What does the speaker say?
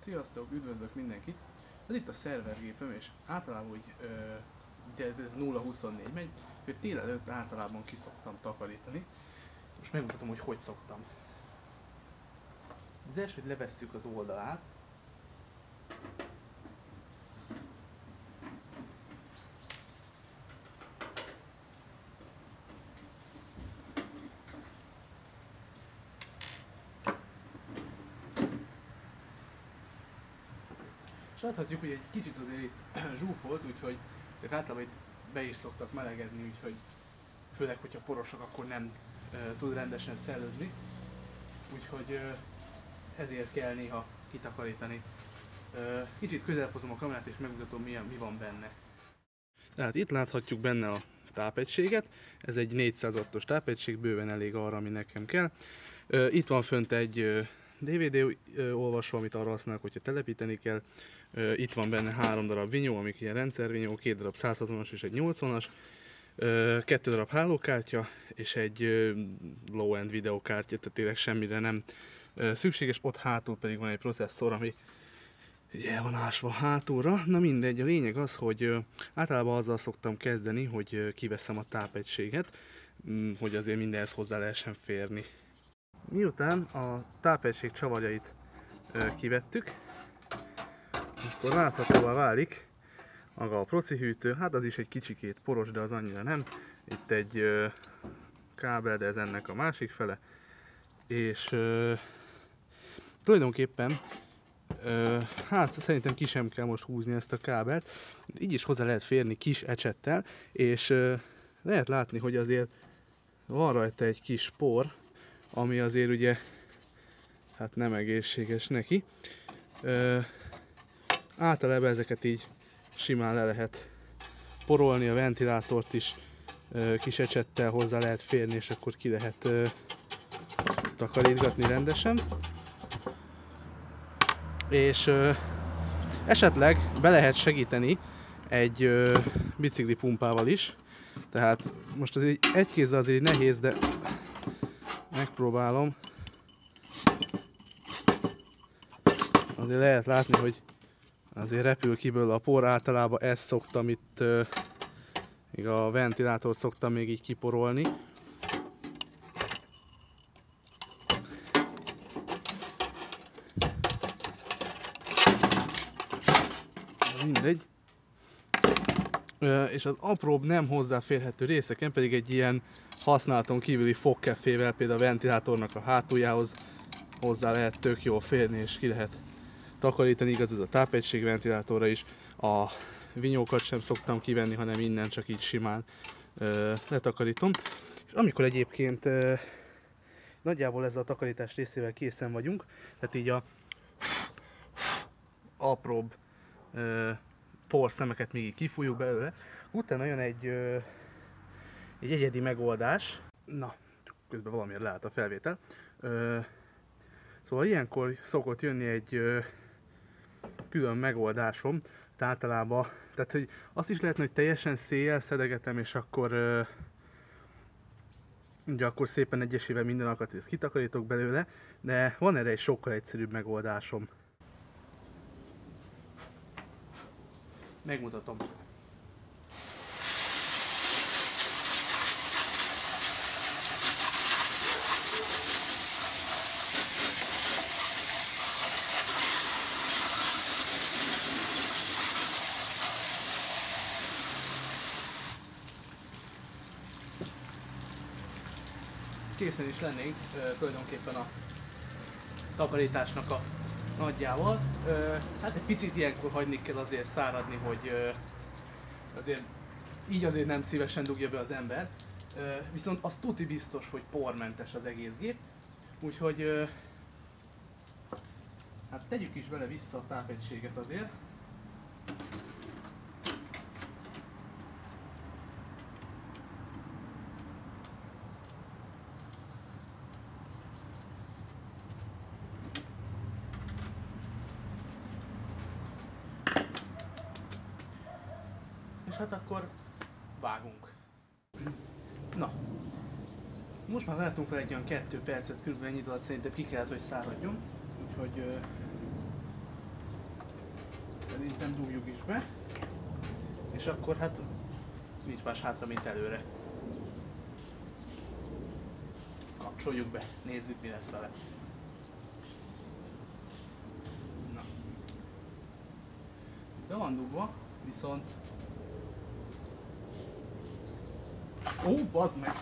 Sziasztok, üdvözlök mindenkit! Ez itt a szervergépem, és általában úgy, ugye ez 0-24 megy, hogy délelőtt általában ki szoktam takarítani. Most megmutatom, hogy hogy szoktam. Az első, hogy levesszük az oldalát. És láthatjuk, hogy egy kicsit azért itt zsúfolt, úgyhogy általában itt be is szoktak melegedni, úgyhogy főleg, hogyha porosok, akkor nem tud rendesen szellőzni. Úgyhogy ezért kell néha kitakarítani. Kicsit közelebb hozom a kamerát és megmutatom, mi van benne. Tehát itt láthatjuk benne a tápegységet. Ez egy 400 wattos tápegység, bőven elég arra, ami nekem kell. Itt van fönt egy DVD olvasó, amit arra használok, hogyha telepíteni kell. Itt van benne 3 darab vinyó, amik ilyen rendszervinyó, 2 darab 160-as és egy 80-as, 2 darab hálókártya és egy low-end videokártya, tehát tényleg semmire nem szükséges. Ott hátul pedig van egy processzor, ami el van ásva hátulra. Na mindegy, a lényeg az, hogy általában azzal szoktam kezdeni, hogy kiveszem a tápegységet, hogy azért mindenhez hozzá lehessen férni. Miután a tápegység csavarjait kivettük, akkor láthatóvá válik maga a procihűtő. Hát az is egy kicsikét poros, de az annyira nem. Itt egy kábel, de ez ennek a másik fele. És tulajdonképpen hát szerintem ki sem kell most húzni ezt a kábelt. Így is hozzá lehet férni kis ecsettel, és lehet látni, hogy azért van rajta egy kis por, ami azért ugye hát nem egészséges neki. Általában ezeket így simán le lehet porolni, a ventilátort is kis ecsettel hozzá lehet férni, és akkor ki lehet takarítgatni rendesen. És esetleg be lehet segíteni egy bicikli pumpával is. Tehát most azért egy kézzel azért nehéz, de megpróbálom. Azért lehet látni, hogy azért repül ki belőle a por. Általában ezt szoktam itt, még a ventilátort szoktam még így kiporolni. Mindegy. És az apróbb nem hozzáférhető részeken pedig egy ilyen használaton kívüli fogkefével, például a ventilátornak a hátuljához hozzá lehet tök jól férni, és ki lehet takarítani. Igaz, ez a tápegység ventilátorra is. A vinyókat sem szoktam kivenni, hanem innen csak így simán letakarítom. És amikor egyébként nagyjából ezzel a takarítás részével készen vagyunk, tehát így a apróbb porszemeket még így kifújjuk belőle, utána jön egy egyedi megoldás. Na, közben valamiért leállt a felvétel. Szóval ilyenkor szokott jönni egy külön megoldásom, általában, tehát hogy azt is lehetne, hogy teljesen széjjel szedegetem, és akkor ugye akkor szépen egyesével minden alkatrészt kitakarítok belőle, de van erre egy sokkal egyszerűbb megoldásom. Megmutatom. Készen is lennénk tulajdonképpen a takarításnak a nagyjával. Hát egy picit ilyenkor hagyni kell azért száradni, hogy azért így azért nem szívesen dugja be az ember. Viszont az tuti biztos, hogy pormentes az egész gép. Úgyhogy hát tegyük is bele vissza a tápegységet azért. És hát akkor vágunk. Na, most már vártunk fel egy olyan 2 percet, körülbelül ennyi alatt szerintem ki kellett, hogy száradjon. Úgyhogy Szerintem dugjuk is be. És akkor hát nincs más hátra, mint előre. Kapcsoljuk be, nézzük mi lesz vele. Na. De van dugva, viszont... Ó, bazd meg!